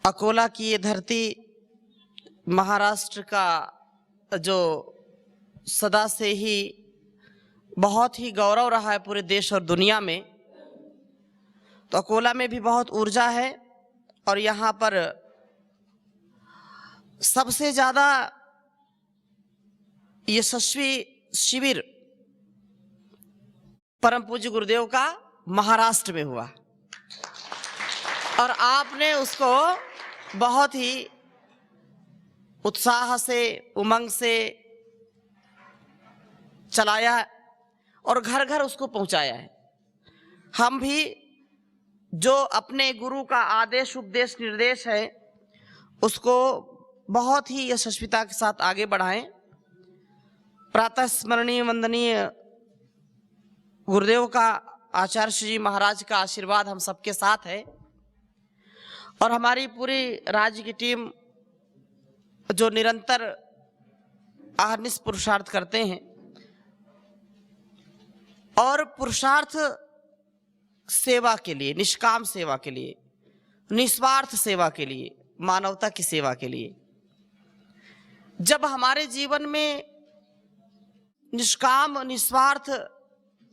अकोला की ये धरती महाराष्ट्र का जो सदा से ही बहुत ही गौरव रहा है पूरे देश और दुनिया में, तो अकोला में भी बहुत ऊर्जा है। और यहाँ पर सबसे ज़्यादा यशस्वी शिविर परम पूज्य गुरुदेव का महाराष्ट्र में हुआ और आपने उसको बहुत ही उत्साह से, उमंग से चलाया और घर घर उसको पहुंचाया है। हम भी जो अपने गुरु का आदेश, उपदेश, निर्देश है उसको बहुत ही यशस्विता के साथ आगे बढ़ाएं। प्रातः स्मरणीय वंदनीय गुरुदेव का, आचार्य श्री जी महाराज का आशीर्वाद हम सबके साथ है और हमारी पूरी राज्य की टीम जो निरंतर अहर्निश पुरुषार्थ करते हैं और पुरुषार्थ सेवा के लिए, निष्काम सेवा के लिए, निस्वार्थ सेवा के लिए, मानवता की सेवा के लिए। जब हमारे जीवन में निष्काम, निस्वार्थ,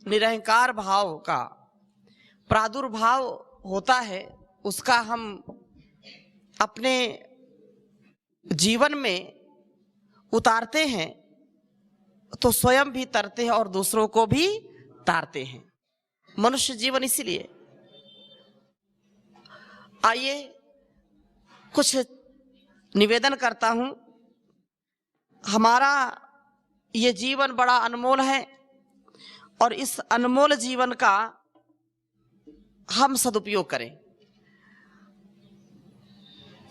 निरहंकार भाव का प्रादुर्भाव होता है, उसका हम अपने जीवन में उतारते हैं तो स्वयं भी तरते हैं और दूसरों को भी तारते हैं। मनुष्य जीवन इसीलिए। आइए कुछ निवेदन करता हूं। हमारा ये जीवन बड़ा अनमोल है और इस अनमोल जीवन का हम सदुपयोग करें।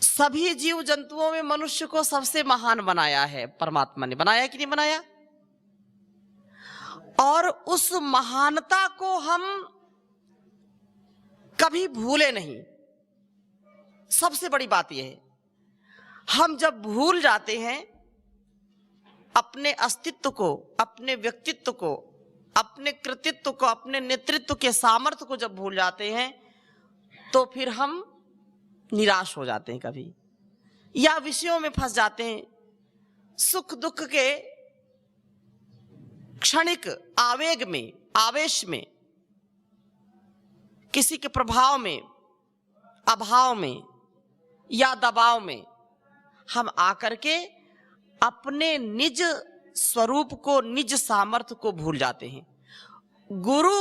सभी जीव जंतुओं में मनुष्य को सबसे महान बनाया है परमात्मा ने। बनाया कि नहीं बनाया? और उस महानता को हम कभी भूले नहीं। सबसे बड़ी बात यह है, हम जब भूल जाते हैं अपने अस्तित्व को, अपने व्यक्तित्व को, अपने कृतित्व को, अपने नेतृत्व के सामर्थ्य को जब भूल जाते हैं तो फिर हम निराश हो जाते हैं कभी, या विषयों में फंस जाते हैं। सुख दुख के क्षणिक आवेग में, आवेश में, किसी के प्रभाव में, अभाव में या दबाव में हम आकर के अपने निज स्वरूप को, निज सामर्थ्य को भूल जाते हैं। गुरु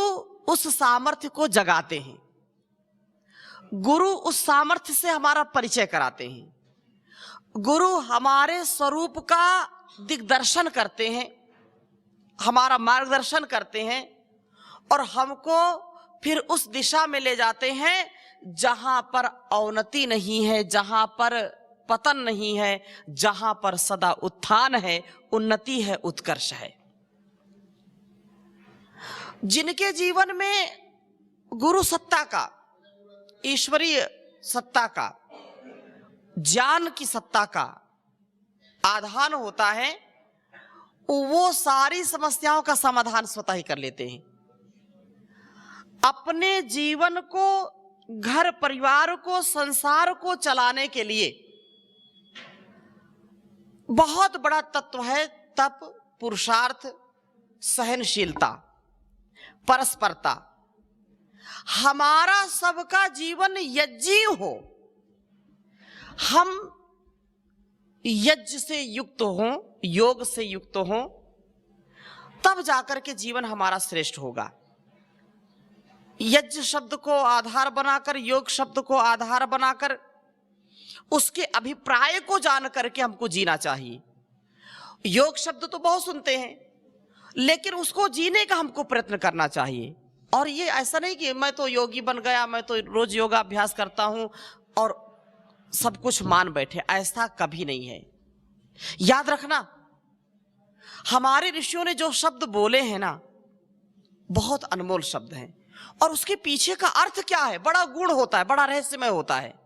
उस सामर्थ्य को जगाते हैं, गुरु उस सामर्थ्य से हमारा परिचय कराते हैं, गुरु हमारे स्वरूप का दिग्दर्शन करते हैं, हमारा मार्गदर्शन करते हैं और हमको फिर उस दिशा में ले जाते हैं जहां पर अवनति नहीं है, जहां पर पतन नहीं है, जहां पर सदा उत्थान है, उन्नति है, उत्कर्ष है। जिनके जीवन में गुरु सत्ता का, ईश्वरीय सत्ता का, ज्ञान की सत्ता का आधान होता है, वो सारी समस्याओं का समाधान स्वतः ही कर लेते हैं। अपने जीवन को, घर परिवार को, संसार को चलाने के लिए बहुत बड़ा तत्व है तप, पुरुषार्थ, सहनशीलता, परस्परता। हमारा सबका जीवन यज्ञी हो, हम यज्ञ से युक्त हों, योग से युक्त हों, तब जाकर के जीवन हमारा श्रेष्ठ होगा। यज्ञ शब्द को आधार बनाकर, योग शब्द को आधार बनाकर उसके अभिप्राय को जान करके हमको जीना चाहिए। योग शब्द तो बहुत सुनते हैं, लेकिन उसको जीने का हमको प्रयत्न करना चाहिए। और ये ऐसा नहीं कि मैं तो योगी बन गया, मैं तो रोज योगा अभ्यास करता हूं और सब कुछ मान बैठे, ऐसा कभी नहीं है। याद रखना, हमारे ऋषियों ने जो शब्द बोले हैं ना, बहुत अनमोल शब्द हैं और उसके पीछे का अर्थ क्या है, बड़ा गुण होता है, बड़ा रहस्यमय होता है।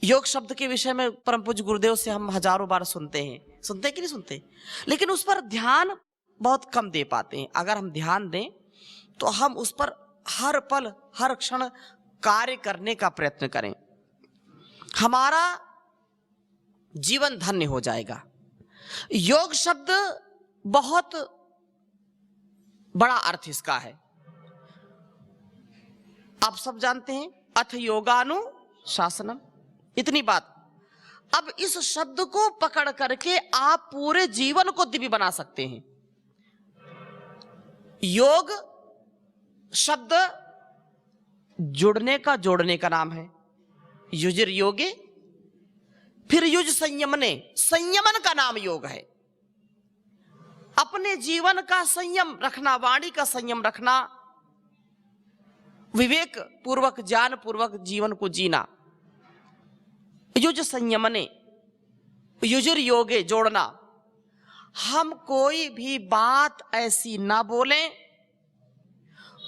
योग शब्द के विषय में परम पूज्य गुरुदेव से हम हजारों बार सुनते हैं कि नहीं सुनते, लेकिन उस पर ध्यान बहुत कम दे पाते हैं। अगर हम ध्यान दें तो हम उस पर हर पल, हर क्षण कार्य करने का प्रयत्न करें। हमारा जीवन धन्य हो जाएगा। योग शब्द बहुत बड़ा अर्थ इसका है, आप सब जानते हैं, अथ योगानुशासनम, इतनी बात। अब इस शब्द को पकड़ करके आप पूरे जीवन को दिव्य बना सकते हैं। योग शब्द जुड़ने का, जोड़ने का नाम है। युजिर योगे, फिर युज संयमने, संयमन का नाम योग है। अपने जीवन का संयम रखना, वाणी का संयम रखना, विवेक पूर्वक, ज्ञान पूर्वक जीवन को जीना। युज संयमने, युजिर योगे, जोड़ना। हम कोई भी बात ऐसी ना बोलें,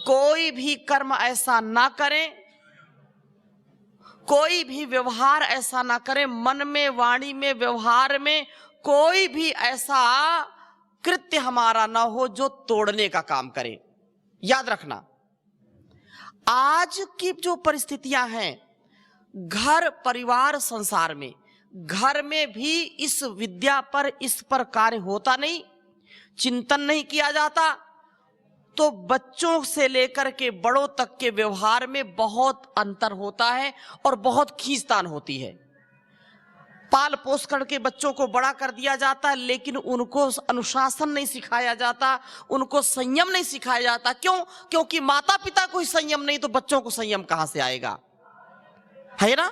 कोई भी कर्म ऐसा ना करें, कोई भी व्यवहार ऐसा ना करें, मन में, वाणी में, व्यवहार में कोई भी ऐसा कृत्य हमारा ना हो जो तोड़ने का काम करे। याद रखना, आज की जो परिस्थितियां हैं, घर परिवार संसार में, घर में भी इस विद्या पर, इस पर कार्य होता नहीं, चिंतन नहीं किया जाता, तो बच्चों से लेकर के बड़ों तक के व्यवहार में बहुत अंतर होता है और बहुत खींचतान होती है। पाल पोस करके बच्चों को बड़ा कर दिया जाता है, लेकिन उनको अनुशासन नहीं सिखाया जाता, उनको संयम नहीं सिखाया जाता। क्यों? क्योंकि माता पिता को ही संयम नहीं तो बच्चों को संयम कहां से आएगा, है ना?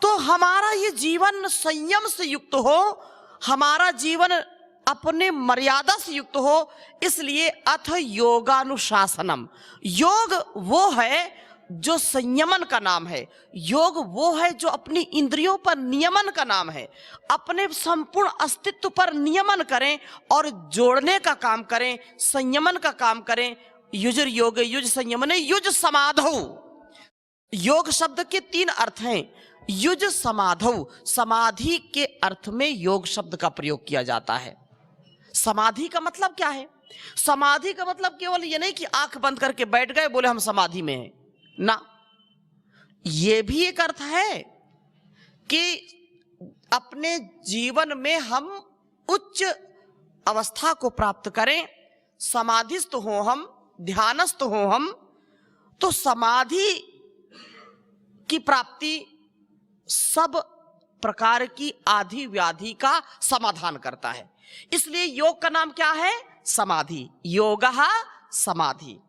तो हमारा ये जीवन संयम से युक्त हो, हमारा जीवन अपने मर्यादा से युक्त हो, इसलिए अथ योगानुशासनम। योग वो है जो संयमन का नाम है, योग वो है जो अपनी इंद्रियों पर नियमन का नाम है। अपने संपूर्ण अस्तित्व पर नियमन करें और जोड़ने का काम करें, संयमन का काम करें। युजिर योग, युज संयमने, युज समाधौ। योग शब्द के 3 अर्थ हैं। युज समाधौ, समाधि के अर्थ में योग शब्द का प्रयोग किया जाता है। समाधि का मतलब क्या है? समाधि का मतलब केवल ये नहीं कि आंख बंद करके बैठ गए, बोले हम समाधि में हैं ना। यह भी एक अर्थ है कि अपने जीवन में हम उच्च अवस्था को प्राप्त करें, समाधिस्थ हो हम, ध्यानस्थ हो हम, तो समाधि की प्राप्ति सब प्रकार की आधि व्याधि का समाधान करता है। इसलिए योग का नाम क्या है? समाधि। योगः समाधि,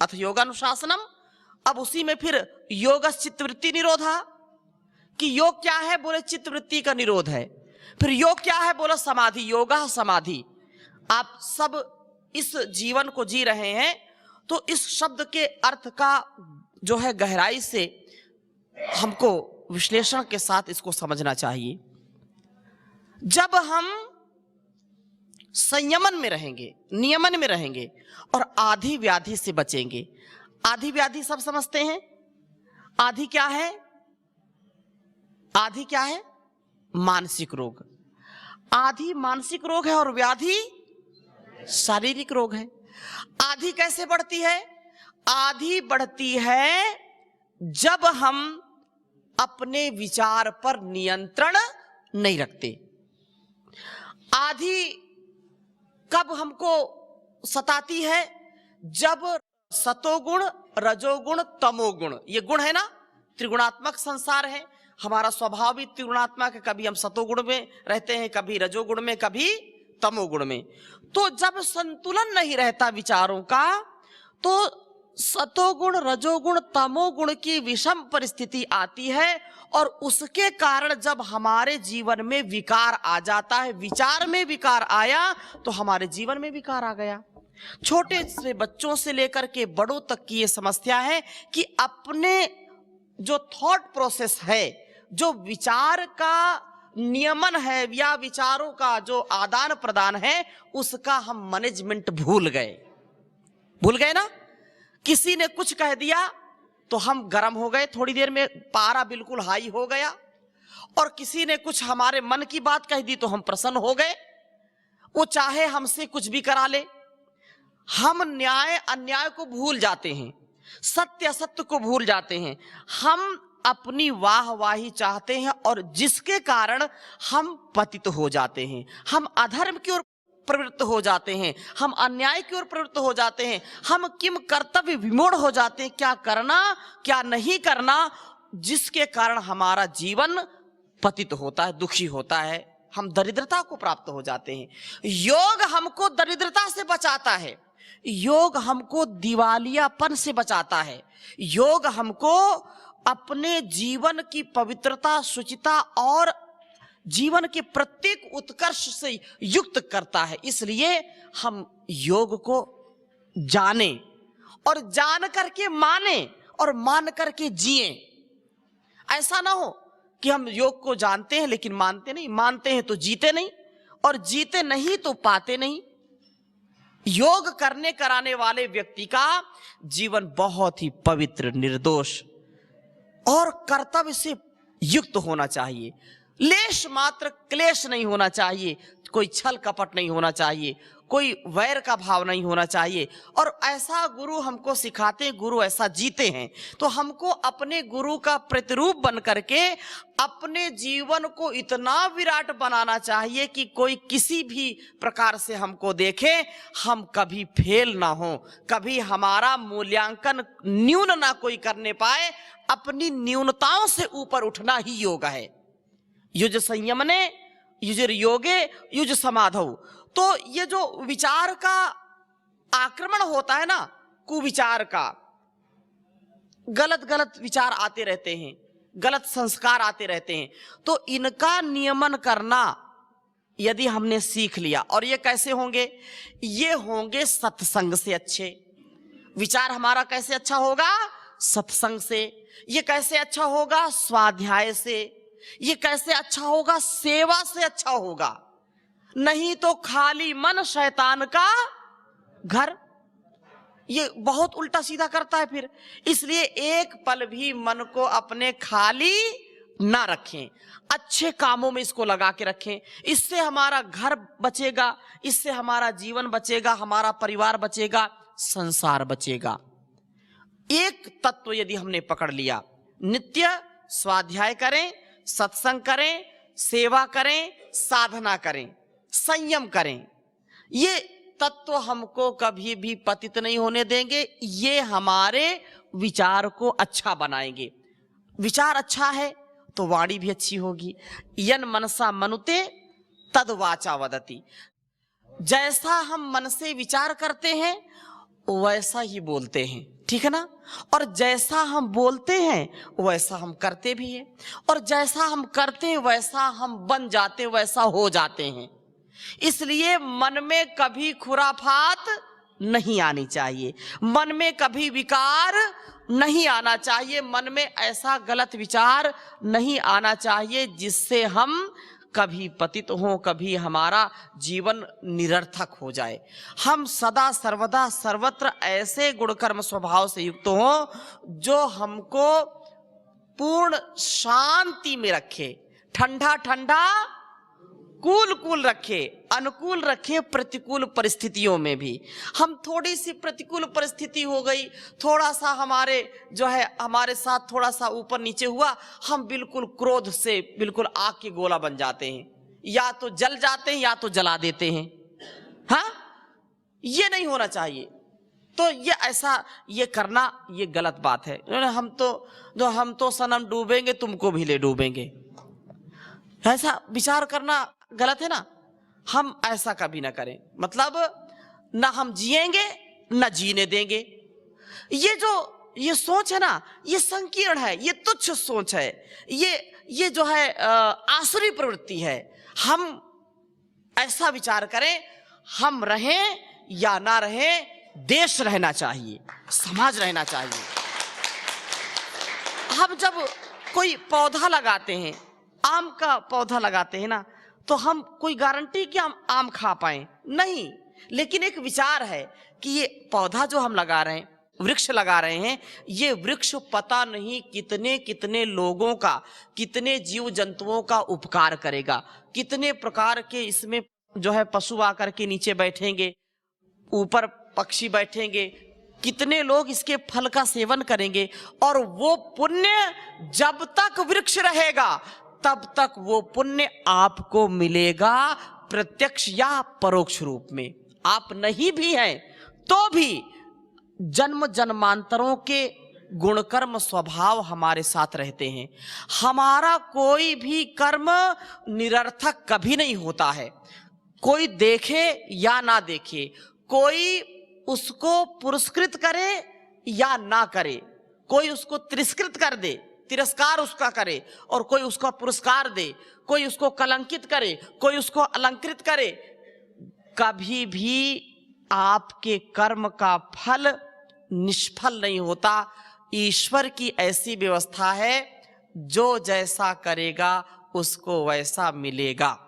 अथ योगानुशासनम। अब उसी में फिर योग चित्तवृत्ति निरोधा, कि योग क्या है? बोले चित्तवृत्ति का निरोध है। फिर योग क्या है? बोला समाधि, योगः समाधि। आप सब इस जीवन को जी रहे हैं, तो इस शब्द के अर्थ का जो है गहराई से हमको विश्लेषण के साथ इसको समझना चाहिए। जब हम संयमन में रहेंगे, नियमन में रहेंगे और आधि व्याधि से बचेंगे। आधि व्याधि सब समझते हैं। आधि क्या है? आधि क्या है? मानसिक रोग। आधि मानसिक रोग है और व्याधि शारीरिक रोग है। आधि कैसे बढ़ती है? आधि बढ़ती है जब हम अपने विचार पर नियंत्रण नहीं रखते। आधि कब हमको सताती है? जब सतोगुण, रजोगुण, तमोगुण, ये गुण है ना, त्रिगुणात्मक संसार है, हमारा स्वभाव भी त्रिगुणात्मक है। कभी हम सतोगुण में रहते हैं, कभी रजोगुण में, कभी तमोगुण में। तो जब संतुलन नहीं रहता विचारों का, तो सतोगुण, रजोगुण, तमोगुण की विषम परिस्थिति आती है और उसके कारण जब हमारे जीवन में विकार आ जाता है, विचार में विकार आया तो हमारे जीवन में विकार आ गया। छोटे से बच्चों से लेकर के बड़ों तक की ये समस्या है कि अपने जो थॉट प्रोसेस है, जो विचार का नियमन है या विचारों का जो आदान प्रदान है, उसका हम मैनेजमेंट भूल गए ना। किसी ने कुछ कह दिया तो हम गर्म हो गए, थोड़ी देर में पारा बिल्कुल हाई हो गया, और किसी ने कुछ हमारे मन की बात कह दी तो हम प्रसन्न हो गए। वो चाहे हमसे कुछ भी करा ले, हम न्याय अन्याय को भूल जाते हैं, सत्य असत्य को भूल जाते हैं। हम अपनी वाहवाही चाहते हैं और जिसके कारण हम पतित हो जाते हैं, हम अधर्म की ओर प्रवृत्त हो जाते हैं, हम अन्याय की ओर प्रवृत्त हो जाते हैं, हम किम कर्तव्य विमूढ़ हो जाते हैं, क्या करना क्या नहीं करना, जिसके कारण हमारा जीवन पतित होता है, दुखी होता है, हम दरिद्रता को प्राप्त हो जाते हैं। योग हमको दरिद्रता से बचाता है, योग हमको दिवालियापन से बचाता है, योग हमको अपने जीवन की पवित्रता, शुचिता और जीवन के प्रत्येक उत्कर्ष से युक्त करता है। इसलिए हम योग को जाने और जान करके माने और मान करके जिए। ऐसा ना हो कि हम योग को जानते हैं लेकिन मानते नहीं, मानते हैं तो जीते नहीं और जीते नहीं तो पाते नहीं। योग करने कराने वाले व्यक्ति का जीवन बहुत ही पवित्र, निर्दोष और कर्तव्य से युक्त होना चाहिए। लेश मात्र क्लेश नहीं होना चाहिए, कोई छल कपट नहीं होना चाहिए, कोई वैर का भाव नहीं होना चाहिए। और ऐसा गुरु हमको सिखाते हैं, गुरु ऐसा जीते हैं, तो हमको अपने गुरु का प्रतिरूप बन करके अपने जीवन को इतना विराट बनाना चाहिए कि कोई किसी भी प्रकार से हमको देखे हम कभी फेल ना हो, कभी हमारा मूल्यांकन न्यून ना कोई करने पाए। अपनी न्यूनताओं से ऊपर उठना ही योग है। युज संयमने युजर योगे युज समाधौ। तो ये जो विचार का आक्रमण होता है ना, कुविचार का, गलत गलत विचार आते रहते हैं, गलत संस्कार आते रहते हैं, तो इनका नियमन करना यदि हमने सीख लिया, और ये कैसे होंगे, ये होंगे सत्संग से अच्छे। विचार हमारा कैसे अच्छा होगा, सत्संग से। ये कैसे अच्छा होगा, स्वाध्याय से। ये कैसे अच्छा होगा, सेवा से अच्छा होगा। नहीं तो खाली मन शैतान का घर, ये बहुत उल्टा सीधा करता है फिर। इसलिए एक पल भी मन को अपने खाली ना रखें, अच्छे कामों में इसको लगा के रखें। इससे हमारा घर बचेगा, इससे हमारा जीवन बचेगा, हमारा परिवार बचेगा, संसार बचेगा। एक तत्व यदि हमने पकड़ लिया, नित्य स्वाध्याय करें, सत्संग करें, सेवा करें, साधना करें, संयम करें, ये तत्व हमको कभी भी पतित नहीं होने देंगे। ये हमारे विचार को अच्छा बनाएंगे। विचार अच्छा है तो वाणी भी अच्छी होगी। यन मनसा मनुते तद वाचा वदति। जैसा हम मन से विचार करते हैं वैसा ही बोलते हैं, ठीक है ना। और जैसा हम बोलते हैं वैसा हम करते भी हैं, और जैसा हम करते हैं वैसा हम बन जाते हैं, वैसा हो जाते हैं। इसलिए मन में कभी खुराफात नहीं आनी चाहिए, मन में कभी विकार नहीं आना चाहिए, मन में ऐसा गलत विचार नहीं आना चाहिए जिससे हम कभी पतित हों, कभी हमारा जीवन निरर्थक हो जाए। हम सदा सर्वदा सर्वत्र ऐसे गुणकर्म स्वभाव से युक्त हों जो हमको पूर्ण शांति में रखे, ठंडा ठंडा कूल कूल रखे, अनुकूल रखे प्रतिकूल परिस्थितियों में भी। हम थोड़ी सी प्रतिकूल परिस्थिति हो गई, थोड़ा सा हमारे जो है हमारे साथ थोड़ा सा ऊपर नीचे हुआ, हम बिल्कुल क्रोध से बिल्कुल आग के गोला बन जाते हैं, या तो जल जाते हैं या तो जला देते हैं। हाँ, ये नहीं होना चाहिए। तो ये ऐसा ये करना ये गलत बात है। हम तो सनम डूबेंगे तुमको भी ले डूबेंगे, ऐसा विचार करना गलत है ना। हम ऐसा कभी ना करें, मतलब ना हम जिएंगे ना जीने देंगे। ये सोच है ना, ये संकीर्ण है, ये तुच्छ सोच है, ये जो है आसुरी प्रवृत्ति है। हम ऐसा विचार करें, हम रहें या ना रहें, देश रहना चाहिए, समाज रहना चाहिए। हम जब कोई पौधा लगाते हैं, आम का पौधा लगाते हैं ना, तो हम कोई गारंटी कि हम आम खा पाए नहीं, लेकिन एक विचार है कि ये पौधा जो हम लगा रहे हैं, वृक्ष लगा रहे हैं, ये वृक्ष पता नहीं कितने कितने लोगों का, कितने जीव जंतुओं का उपकार करेगा, कितने प्रकार के इसमें जो है पशु आकर के नीचे बैठेंगे, ऊपर पक्षी बैठेंगे, कितने लोग इसके फल का सेवन करेंगे, और वो पुण्य जब तक वृक्ष रहेगा तब तक वो पुण्य आपको मिलेगा, प्रत्यक्ष या परोक्ष रूप में। आप नहीं भी हैं तो भी जन्म जन्मांतरों के गुणकर्म स्वभाव हमारे साथ रहते हैं। हमारा कोई भी कर्म निरर्थक कभी नहीं होता है। कोई देखे या ना देखे, कोई उसको पुरस्कृत करे या ना करे, कोई उसको तिरस्कृत कर दे, तिरस्कार उसका करे, और कोई उसका पुरस्कार दे, कोई उसको कलंकित करे, कोई उसको अलंकृत करे, कभी भी आपके कर्म का फल निष्फल नहीं होता। ईश्वर की ऐसी व्यवस्था है, जो जैसा करेगा उसको वैसा मिलेगा।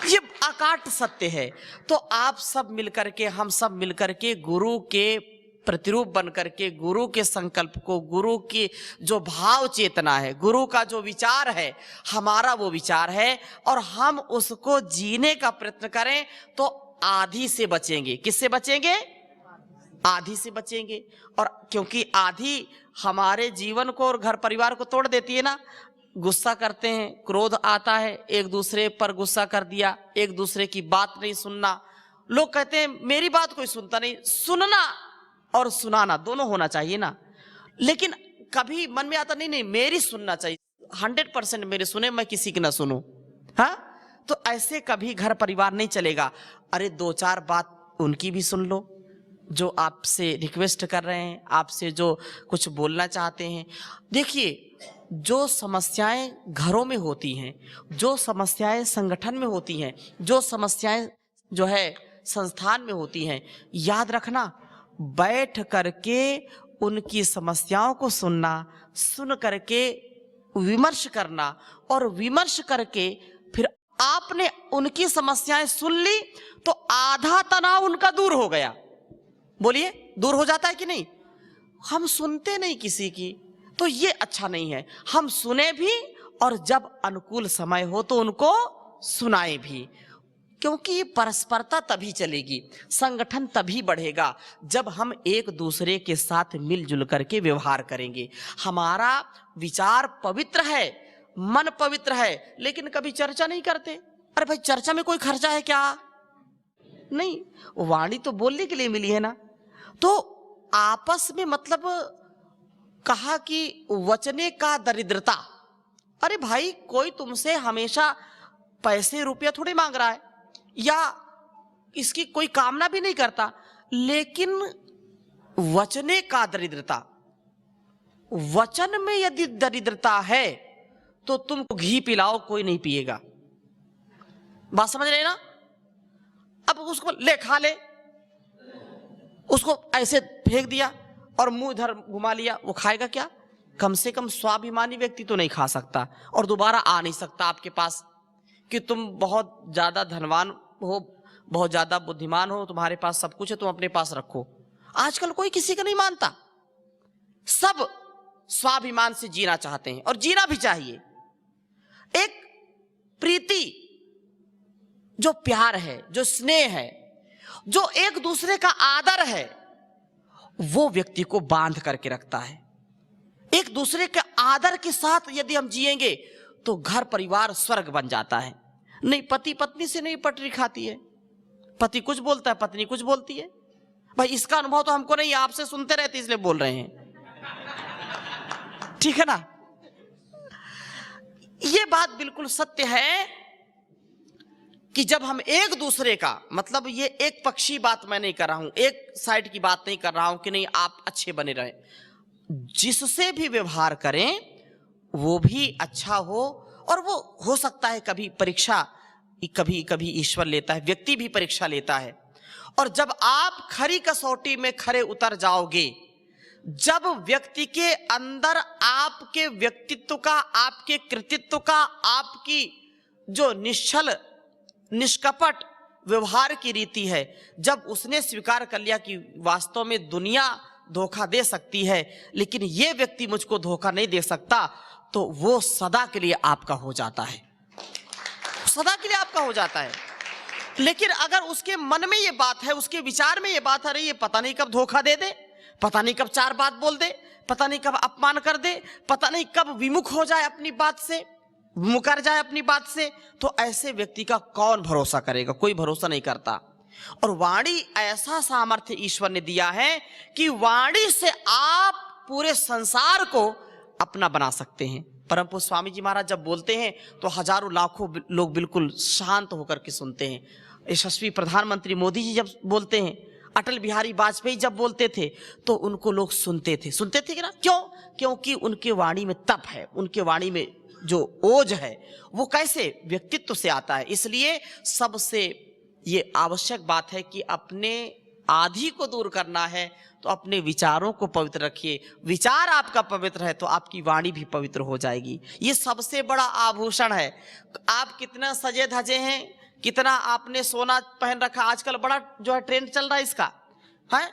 ये अकाट सत्य है। तो आप सब मिलकर के, हम सब मिलकर के गुरु के प्रतिरूप बनकर के, गुरु के संकल्प को, गुरु की जो भाव चेतना है, गुरु का जो विचार है, हमारा वो विचार है, और हम उसको जीने का प्रयत्न करें तो आधी से बचेंगे। किससे बचेंगे? आधी से बचेंगे। और क्योंकि आधी हमारे जीवन को और घर परिवार को तोड़ देती है ना। गुस्सा करते हैं, क्रोध आता है, एक दूसरे पर गुस्सा कर दिया, एक दूसरे की बात नहीं सुनना। लोग कहते हैं मेरी बात कोई सुनता नहीं। सुनना और सुनाना दोनों होना चाहिए ना। लेकिन कभी मन में आता नहीं नहीं मेरी सुनना चाहिए, 100% मेरे सुने, मैं किसी की ना सुनूं। हाँ, तो ऐसे कभी घर परिवार नहीं चलेगा। अरे 2-4 बात उनकी भी सुन लो, जो आपसे रिक्वेस्ट कर रहे हैं, आपसे जो कुछ बोलना चाहते हैं। देखिए, जो समस्याएं घरों में होती हैं, जो समस्याएं संगठन में होती हैं, जो समस्याएं जो है संस्थान में होती हैं, याद रखना, बैठ करके उनकी समस्याओं को सुनना, सुन करके विमर्श करना, और विमर्श करके फिर आपने उनकी समस्याएं सुन ली तो आधा तनाव उनका दूर हो गया। बोलिए, दूर हो जाता है कि नहीं? हम सुनते नहीं किसी की, तो ये अच्छा नहीं है। हम सुने भी, और जब अनुकूल समय हो तो उनको सुनाए भी, क्योंकि ये परस्परता तभी चलेगी, संगठन तभी बढ़ेगा जब हम एक दूसरे के साथ मिलजुल करके व्यवहार करेंगे। हमारा विचार पवित्र है, मन पवित्र है, लेकिन कभी चर्चा नहीं करते। अरे भाई, चर्चा में कोई खर्चा है क्या? नहीं, वाणी तो बोलने के लिए मिली है ना। तो आपस में मतलब कहा कि वचने का दरिद्रता। अरे भाई, कोई तुमसे हमेशा पैसे रुपया थोड़ी मांग रहा है, या इसकी कोई कामना भी नहीं करता, लेकिन वचने का दरिद्रता, वचन में यदि दरिद्रता है तो तुमको घी पिलाओ, कोई नहीं पिएगा। बात समझ रहे ना? अब उसको ले खा ले, उसको ऐसे फेंक दिया और मुंह इधर घुमा लिया, वो खाएगा क्या? कम से कम स्वाभिमानी व्यक्ति तो नहीं खा सकता, और दोबारा आ नहीं सकता आपके पास कि तुम बहुत ज्यादा धनवान हो, बहुत ज्यादा बुद्धिमान हो, तुम्हारे पास सब कुछ है, तुम अपने पास रखो। आजकल कोई किसी का नहीं मानता, सब स्वाभिमान से जीना चाहते हैं, और जीना भी चाहिए। एक प्रीति, जो प्यार है, जो स्नेह है, जो एक दूसरे का आदर है, वो व्यक्ति को बांध करके रखता है। एक दूसरे के आदर के साथ यदि हम जिएंगे तो घर परिवार स्वर्ग बन जाता है। नहीं, पति पत्नी से नहीं पटरी खाती है, पति कुछ बोलता है, पत्नी कुछ बोलती है। भाई, इसका अनुभव तो हमको नहीं, आपसे सुनते रहते इसलिए बोल रहे हैं, ठीक है ना? ये बात बिल्कुल सत्य है कि जब हम एक दूसरे का, मतलब ये एक पक्षी बात मैं नहीं कर रहा हूं, एक साइड की बात नहीं कर रहा हूं कि नहीं आप अच्छे बने रहें, जिससे भी व्यवहार करें वो भी अच्छा हो। और वो हो सकता है कभी परीक्षा, कभी कभी ईश्वर लेता है, व्यक्ति भी परीक्षा लेता है। और जब आप खरी कसौटी में खरे उतर जाओगे, जब व्यक्ति के अंदर आपके व्यक्तित्व का, आपके कृतित्व का, आपकी जो निश्चल निष्कपट व्यवहार की रीति है, जब उसने स्वीकार कर लिया कि वास्तव में दुनिया धोखा दे सकती है लेकिन ये व्यक्ति मुझको धोखा नहीं दे सकता, तो वो सदा के लिए आपका हो जाता है, सदा के लिए आपका हो जाता है। लेकिन अगर उसके मन में ये बात है, उसके विचार में ये बात है, अरे ये पता नहीं कब धोखा दे दे, पता नहीं कब चार बात बोल दे, पता नहीं कब अपमान कर दे, पता नहीं कब विमुख हो जाए अपनी बात से, मुकर जाए अपनी बात से, तो ऐसे व्यक्ति का कौन भरोसा करेगा? कोई भरोसा नहीं करता। और वाणी ऐसा सामर्थ्य ईश्वर ने दिया है कि वाणी से आप पूरे संसार को अपना बना सकते हैं। परम पूज्य स्वामी जी महाराज जब बोलते हैं तो हजारों लाखों लोग बिल्कुल शांत होकर के सुनते हैं। यशस्वी प्रधानमंत्री मोदी जी जब बोलते हैं, अटल बिहारी वाजपेयी जब बोलते थे, तो उनको लोग सुनते थे कि ना? क्यों? क्योंकि उनके वाणी में तप है, उनके वाणी में जो ओज है वो कैसे व्यक्तित्व से आता है। इसलिए सबसे ये आवश्यक बात है कि अपने आदि को दूर करना है तो अपने विचारों को पवित्र रखिए। विचार आपका पवित्र है तो आपकी वाणी भी पवित्र हो जाएगी। ये सबसे बड़ा आभूषण है। आप कितना सजे धजे हैं, कितना आपने सोना पहन रखा, आजकल बड़ा जो है ट्रेंड चल रहा है इसका, है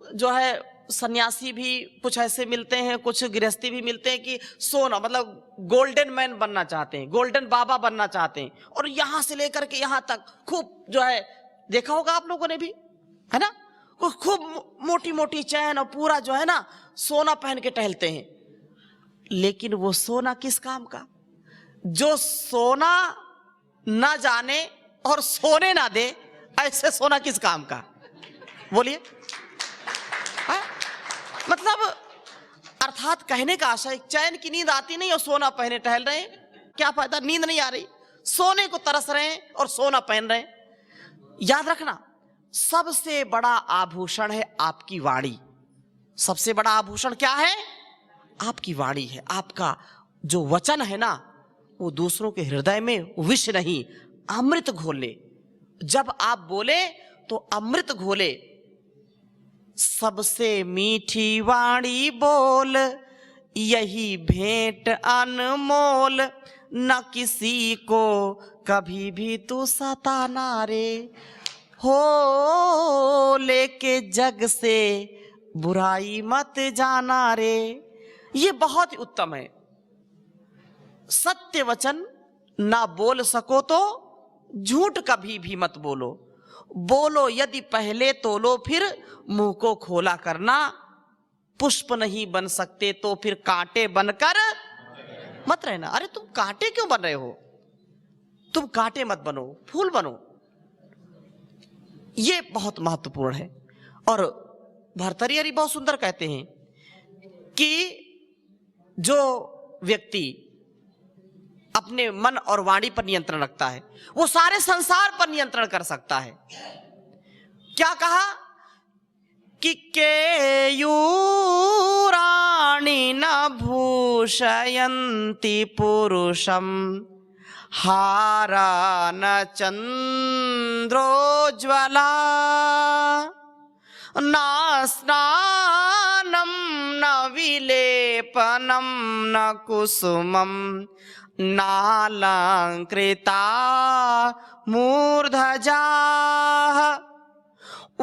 जो है सन्यासी भी कुछ ऐसे मिलते हैं, कुछ गृहस्थी भी मिलते हैं कि सोना मतलब गोल्डन मैन बनना चाहते हैं, गोल्डन बाबा बनना चाहते हैं, और यहां से लेकर के यहां तक खूब जो है, देखा होगा आप लोगों ने भी, है ना, खूब मोटी मोटी चैन और पूरा जो है ना सोना पहन के टहलते हैं। लेकिन वो सोना किस काम का? जो सोना ना जाने और सोने ना दे, ऐसे सोना किस काम का? बोलिए। मतलब अर्थात कहने का आशय, चैन की नींद आती नहीं और सोना पहने टहल रहे हैं, क्या फायदा? नींद नहीं आ रही, सोने को तरस रहे हैं और सोना पहन रहे हैं। याद रखना, सबसे बड़ा आभूषण है आपकी वाणी। सबसे बड़ा आभूषण क्या है? आपकी वाणी है। आपका जो वचन है ना, वो दूसरों के हृदय में विष नहीं, अमृत घोले। जब आप बोले तो अमृत घोले। सबसे मीठी वाणी बोल, यही भेंट अनमोल, न किसी को कभी भी तू सताना रे, हो लेके जग से बुराई मत जाना रे। ये बहुत ही उत्तम है। सत्य वचन ना बोल सको तो झूठ कभी भी मत बोलो, बोलो यदि पहले तोलो फिर मुंह को खोला करना, पुष्प नहीं बन सकते तो फिर कांटे बनकर मत रहना। अरे तुम कांटे क्यों बन रहे हो? तुम कांटे मत बनो, फूल बनो। ये बहुत महत्वपूर्ण है। और भर्तृहरि बहुत सुंदर कहते हैं कि जो व्यक्ति अपने मन और वाणी पर नियंत्रण रखता है, वो सारे संसार पर नियंत्रण कर सकता है। क्या कहा कि केयूराणि न भूषयन्ति पुरुषम, हारा न चंद्रोज्ज्वला, न स्नानं न विलेपनं न कुसुमं, नालंकृता मूर्धजाः,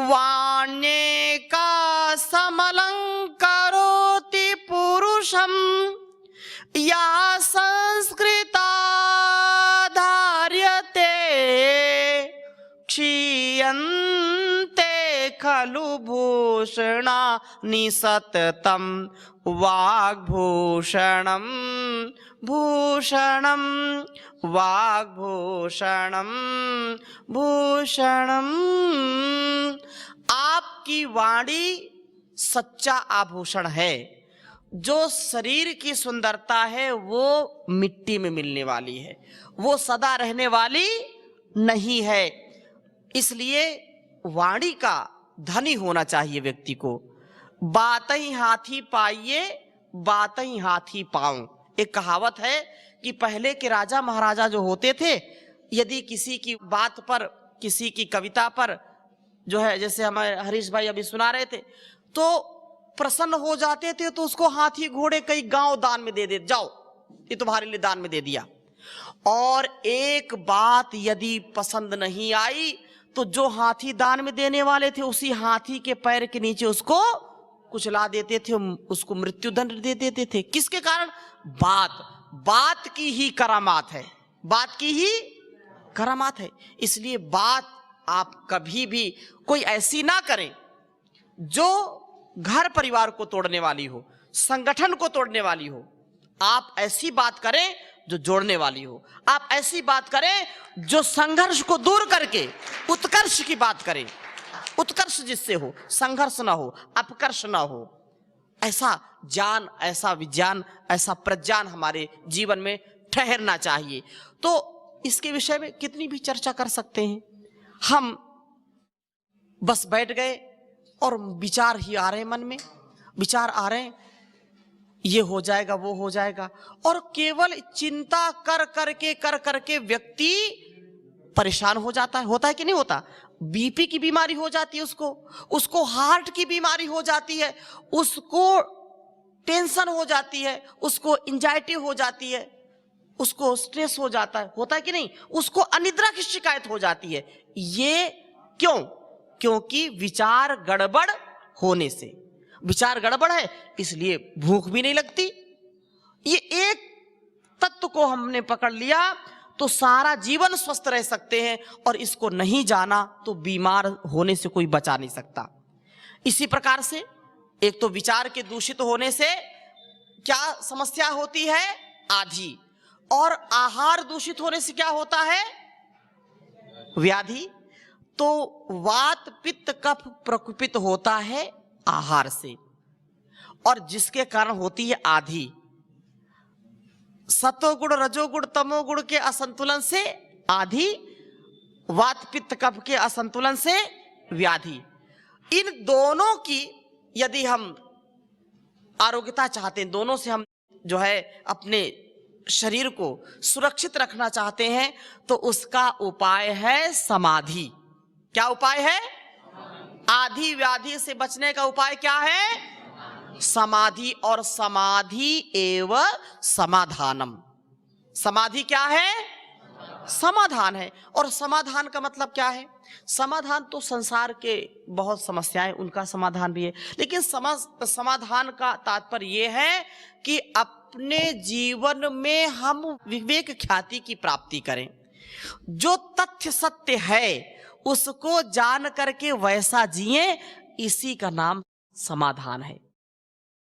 वाण्येका समलंकरोति पुरुषं, या संस्कृता धार्यते, क्षीयन्ते खलु भूषणानि सततं, वाग्भूषणं भूषणं, वाग्भूषणं भूषणं। आपकी वाणी सच्चा आभूषण है। जो शरीर की सुंदरता है वो मिट्टी में मिलने वाली है, वो सदा रहने वाली नहीं है। इसलिए वाणी का धनी होना चाहिए व्यक्ति को। बातई हाथी पाइये, बातई हाथी पाऊं। एक कहावत है कि पहले के राजा महाराजा जो होते थे, यदि किसी की बात पर, किसी की कविता पर जो है, जैसे हमारे हरीश भाई अभी सुना रहे थे, तो प्रसन्न हो जाते थे तो उसको हाथी घोड़े कई गांव दान में दे दे, जाओ ये तुम्हारे लिए दान में दे दिया। और एक बात यदि पसंद नहीं आई तो जो हाथी दान में देने वाले थे, उसी हाथी के पैर के नीचे उसको कुचला देते थे, उसको मृत्युदंड दे देते थे। किसके कारण? बात की ही करामात है, बात की ही करामात है। इसलिए बात आप कभी भी कोई ऐसी ना करें जो घर परिवार को तोड़ने वाली हो, संगठन को तोड़ने वाली हो। आप ऐसी बात करें जो जोड़ने वाली हो। आप ऐसी बात करें जो संघर्ष को दूर करके उत्कर्ष की बात करें। उत्कर्ष जिससे हो, संघर्ष ना हो, अपकर्ष ना हो। ऐसा ज्ञान, ऐसा विज्ञान, ऐसा प्रज्ञान हमारे जीवन में ठहरना चाहिए। तो इसके विषय में कितनी भी चर्चा कर सकते हैं। हम बस बैठ गए और विचार ही आ रहे हैं, मन में विचार आ रहे हैं, ये हो जाएगा, वो हो जाएगा, और केवल चिंता कर करके व्यक्ति परेशान हो जाता है। होता है कि नहीं होता? बीपी की बीमारी हो जाती है उसको हार्ट की बीमारी हो जाती है, उसको टेंशन हो जाती है, उसको एंजाइटी हो जाती है, उसको स्ट्रेस हो जाता है। होता है कि नहीं? उसको अनिद्रा की शिकायत हो जाती है। ये क्यों? क्योंकि विचार गड़बड़ होने से। विचार गड़बड़ है इसलिए भूख भी नहीं लगती। ये एक तत्व को हमने पकड़ लिया तो सारा जीवन स्वस्थ रह सकते हैं, और इसको नहीं जाना तो बीमार होने से कोई बचा नहीं सकता। इसी प्रकार से एक तो विचार के दूषित होने से क्या समस्या होती है? आधी। और आहार दूषित होने से क्या होता है? व्याधि। तो वात पित्त कफ प्रकुपित होता है आहार से, और जिसके कारण होती है आधी। सतोगुण रजोगुण तमोगुण के असंतुलन से आधी, वात पित्त कफ के असंतुलन से व्याधि। इन दोनों की यदि हम आरोग्यता चाहते हैं, दोनों से हम जो है अपने शरीर को सुरक्षित रखना चाहते हैं, तो उसका उपाय है समाधि। क्या उपाय है? आधि व्याधि से बचने का उपाय क्या है? समाधि। और समाधि एव समाधानम। समाधि क्या है? समाधान है। और समाधान का मतलब क्या है? समाधान तो संसार के बहुत समस्याएं, उनका समाधान भी है, लेकिन समाधान का तात्पर्य यह है कि अपने जीवन में हम विवेक ख्याति की प्राप्ति करें। जो तथ्य सत्य है उसको जान करके वैसा जिए, इसी का नाम समाधान है।